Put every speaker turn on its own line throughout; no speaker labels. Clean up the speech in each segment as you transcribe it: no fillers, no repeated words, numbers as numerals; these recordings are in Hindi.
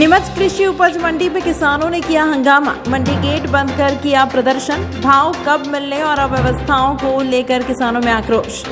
नीमच कृषि उपज मंडी में किसानों ने किया हंगामा। मंडी गेट बंद कर किया प्रदर्शन। भाव कब मिलने और अव्यवस्थाओं को लेकर किसानों में आक्रोश।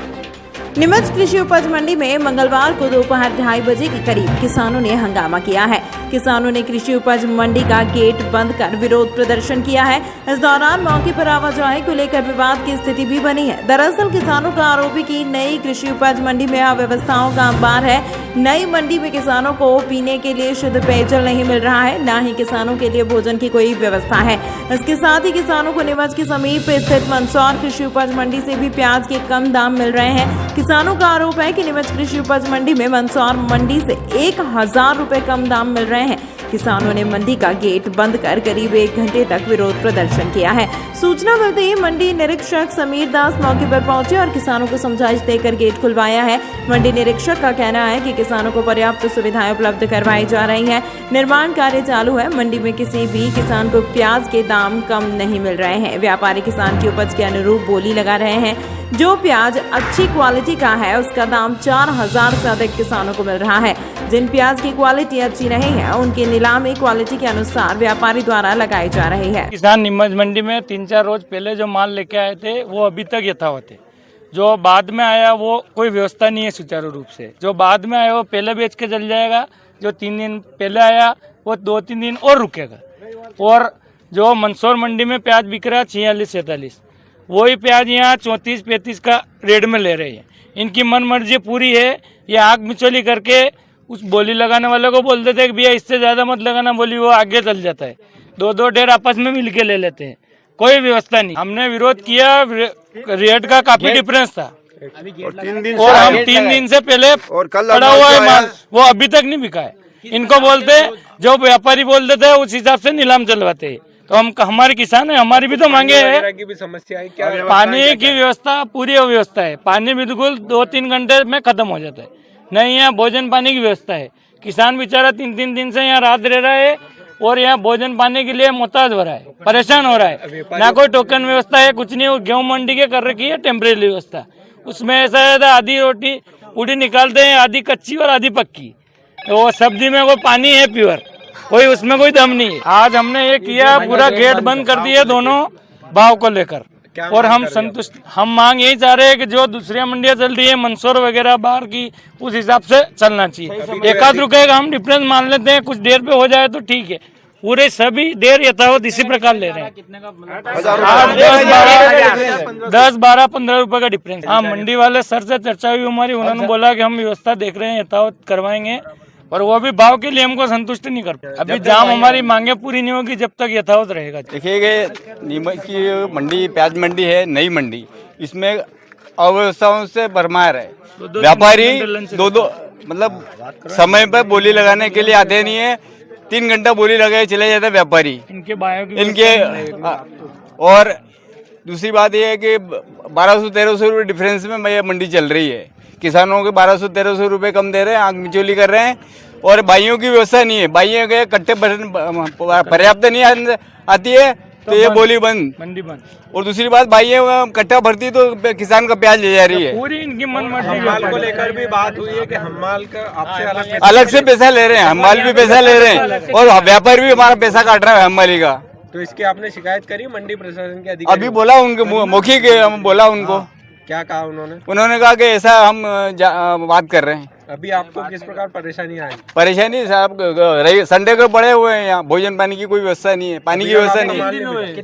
नीमच कृषि उपज मंडी में मंगलवार को दोपहर 2:30 बजे के करीब किसानों ने हंगामा किया है। किसानों ने कृषि उपज मंडी का गेट बंद कर विरोध प्रदर्शन किया है। इस दौरान मौके पर आवाजाही को लेकर विवाद की स्थिति भी बनी है। दरअसल किसानों का आरोप है कि नई कृषि उपज मंडी में अव्यवस्थाओं का अंबार है। नई मंडी में किसानों को पीने के लिए शुद्ध पेयजल नहीं मिल रहा है, न ही किसानों के लिए भोजन की कोई व्यवस्था है। इसके साथ ही किसानों को नीमच के समीप स्थित मंदसौर कृषि उपज मंडी से भी प्याज के कम दाम मिल रहे हैं। किसानों का आरोप है कि नीमच कृषि उपज मंडी में मंदसौर मंडी से 1000 रुपए कम दाम मिल रहे हैं। किसानों ने मंडी का गेट बंद कर करीब 1 घंटे तक विरोध प्रदर्शन किया है। सूचना मिलते ही मंडी निरीक्षक समीर दास मौके पर पहुंचे और किसानों को समझाइश देकर गेट खुलवाया है। मंडी निरीक्षक का कहना है कि किसानों को पर्याप्त सुविधाएं उपलब्ध करवाई जा रही हैं। निर्माण कार्य चालू है। मंडी में किसी भी किसान को प्याज के दाम कम नहीं मिल रहे हैं। व्यापारी किसान की उपज के अनुरूप बोली लगा रहे हैं। जो प्याज अच्छी क्वालिटी का है उसका दाम 4000 से अधिक किसानों को मिल रहा है। जिन प्याज की क्वालिटी अच्छी नहीं है उनकी नीलामी क्वालिटी के अनुसार व्यापारी द्वारा लगाई जा रही है।
किसान नीमच मंडी में 3-4 रोज पहले जो माल लेके आए थे वो अभी तक यथावत है। जो बाद में आया वो कोई व्यवस्था नहीं है सुचारू रूप से। जो बाद में आया वो पहले बेच के चल जाएगा। जो 3 दिन पहले आया वो 2-3 दिन और रुकेगा। और जो मंदसौर मंडी में प्याज बिक रहा है 46-47, वही प्याज यहाँ 34-35 का रेट में ले रहे हैं। इनकी मन मर्जी पूरी है। ये आग मिचोली करके उस बोली लगाने वाले को बोल देते हैं कि भैया इससे ज्यादा मत लगाना बोली, वो आगे चल जाता है। 2-2 ढेर आपस में मिलके ले लेते हैं। कोई व्यवस्था नहीं। हमने विरोध किया, रेट का काफी डिफरेंस था और हम 3 दिन से पहले पड़ा हुआ है माल, वो अभी तक नहीं बिका है। इनको बोलते जो व्यापारी बोल देते हैं उस हिसाब से नीलाम चलवाते हैं। तो हम हमारे किसान है, हमारी भी तो मांगे है।
की भी समस्या है क्या?
पानी की व्यवस्था पूरी व्यवस्था है। पानी बिल्कुल 2-3 घंटे में खत्म हो जाता है। नहीं यहाँ भोजन पानी की व्यवस्था है। किसान बेचारा 3-3 दिन से यहाँ रात रह रहा है और यहाँ भोजन पाने के लिए मोहताज हो रहा है, परेशान हो रहा है। ना कोई टोकन व्यवस्था है, कुछ नहीं। गेहूं मंडी के कर रखी है टेम्परेरी व्यवस्था। उसमें ऐसा है आधी रोटी पूरी निकालते हैं, आधी कच्ची और आधी पक्की। वो सब्जी में वो पानी है प्योर, कोई उसमें कोई दम नहीं है। आज हमने ये किया, पूरा गेट बंद कर दिया दोनों भाव को लेकर। और हम संतुष्ट, हम मांग यही चाह रहे हैं कि जो दूसरी मंडियां चल रही है मंदसौर वगैरह बाहर की, उस हिसाब से चलना चाहिए। 1 आध रुपए का हम डिफरेंस मान लेते हैं, कुछ देर पे हो जाए तो ठीक है। पूरे सभी देर यथावत इसी प्रकार ले रहे हैं। 10-12-15 रुपए का डिफरेंस। हाँ, मंडी वाले सर से चर्चा हुई हमारी, उन्होंने बोला कि हम व्यवस्था देख रहे हैं, यथावत करवाएंगे। और वो भी भाव के लिए हमको संतुष्ट नहीं कर पाए। अभी जाम हमारी मांगे पूरी नहीं होगी जब तक यथावत रहेगा।
देखिए, नीमच की मंडी प्याज मंडी है, नई मंडी। इसमें अव्यवस्थाओं से भरमार है। व्यापारी दो मतलब समय पर बोली लगाने के लिए आते नहीं है। 3 घंटा बोली लगाए चले जाते हैं व्यापारी इनके। और दूसरी बात यह है कि 1200-1300 रुपये डिफरेंस में ये मंडी चल रही है। किसानों के 1200-1300 रुपये कम दे रहे हैं, आग मिचोली कर रहे हैं। और बाइयों की व्यवस्था नहीं है। बाइयों के कट्टे पर्याप्त नहीं आती है तो ये बोली बंद, मंडी बंद। और दूसरी बात, बाइयों कट्टा भरती तो किसान का प्याज ले जा रही है।
पूरी इनकी मन मर्जी।
माल को लेकर भी बात हुई है कि हम माल का आपसे
अलग से पैसा ले रहे हैं, हम माल भी पैसा ले रहे हैं और व्यापारी भी हमारा पैसा काट रहा है हम माली का।
तो इसकी आपने शिकायत करी मंडी प्रशासन के अधिकारी?
अभी बोला उनके मौखिक बोला उनको।
क्या कहा उन्होंने?
उन्होंने कहा कि ऐसा हम बात कर रहे हैं।
अभी आपको किस प्रकार परेशानी आई?
परेशानी साहब, संडे को पड़े हुए हैं यहाँ। भोजन पानी की कोई व्यवस्था नहीं है, पानी की व्यवस्था नहीं है।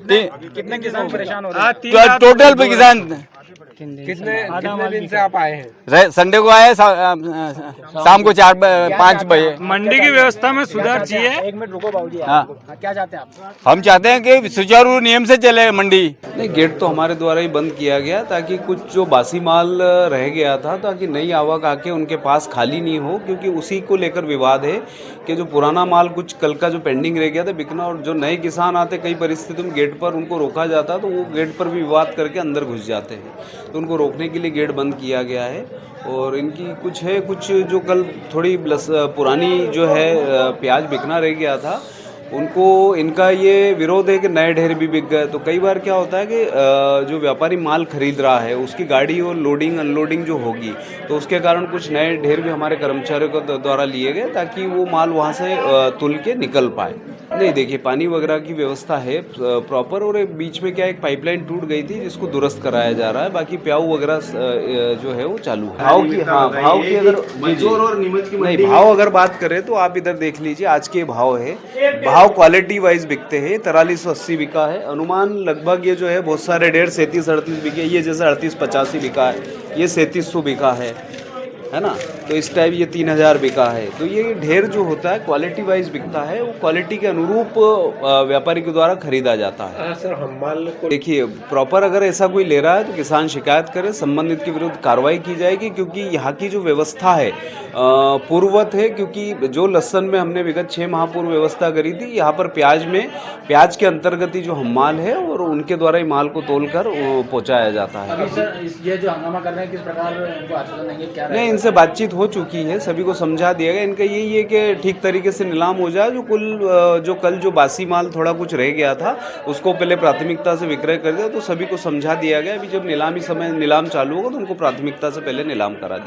कितने किसान परेशान हो रहे हैं?
टोटल पे किसान
कितने दिन से आप आए हैं?
संडे को आए, शाम को 4-5 बजे।
मंडी की व्यवस्था में सुधार चाहिए।
1 मिनट रुको बाबूजी।
हाँ,
क्या चाहते हैं आप?
हम चाहते हैं कि सुचारू नियम से चले मंडी।
नहीं, गेट तो हमारे द्वारा ही बंद किया गया ताकि कुछ जो बासी माल रह गया था, ताकि नई आवक आके उनके पास खाली नहीं हो। क्योंकि उसी को लेकर विवाद है कि जो पुराना माल कुछ कल का जो पेंडिंग रह गया था बिकना, और जो नए किसान आते कई परिस्थितियों में गेट पर उनको रोका जाता तो वो गेट पर भी विवाद करके अंदर घुस जाते हैं। तो उनको रोकने के लिए गेट बंद किया गया है। और इनकी कुछ जो कल थोड़ी पुरानी जो है प्याज बिकना रह गया था उनको इनका ये विरोध है कि नए ढेर भी बिक गए। तो कई बार क्या होता है कि जो व्यापारी माल खरीद रहा है उसकी गाड़ी और लोडिंग अनलोडिंग जो होगी तो उसके कारण कुछ नए ढेर भी हमारे कर्मचारियों के द्वारा लिए गए ताकि वो माल वहाँ से तुल के निकल पाए। नहीं, देखिए पानी वगैरह की व्यवस्था है प्रॉपर, और बीच में क्या एक पाइपलाइन टूट गई थी जिसको दुरुस्त कराया जा रहा है। बाकी प्याऊ वगैरह जो है वो चालू है। भाव की अगर नहीं भाव अगर बात करें तो आप इधर देख लीजिए, आज के भाव है, भाव क्वालिटी वाइज बिकते हैं। 4380 बिका है, अनुमान लगभग ये जो है बहुत सारे ढेर 3738 बिके, ये जैसे 3885 बिका है, ये 3700 बिका है ना। तो इस टाइप ये 3000 बिका है। तो ये ढेर जो होता है क्वालिटी वाइज बिकता है, वो क्वालिटी के अनुरूप व्यापारी के द्वारा खरीदा जाता है।
सर हम माल को
देखिए प्रॉपर अगर ऐसा कोई ले रहा है तो किसान शिकायत करे, संबंधित के विरुद्ध कार्रवाई की जाएगी, क्योंकि यहाँ की जो व्यवस्था है पूर्ववत है। क्योंकि जो लहसुन में हमने विगत 6 माह पूर्व व्यवस्था करी थी, यहाँ पर प्याज के अंतर्गत ही जो हम्माल है और उनके द्वारा ही माल को तोलकर पहुँचाया जाता है।
अभी सर ये जो हंगामा कर रहे हैं किस प्रकार उनको आश्वासन देंगे, क्या
नहीं, इनसे बातचीत हो चुकी है, सभी को समझा दिया गया। इनका यही है कि ठीक तरीके से नीलाम हो जाए। जो कल जो बासी माल थोड़ा कुछ रह गया था उसको पहले प्राथमिकता से विक्रय कर दिया, तो सभी को समझा दिया गया। अभी जब नीलामी समय नीलाम चालू होगा तो उनको प्राथमिकता से पहले नीलाम करा दिया।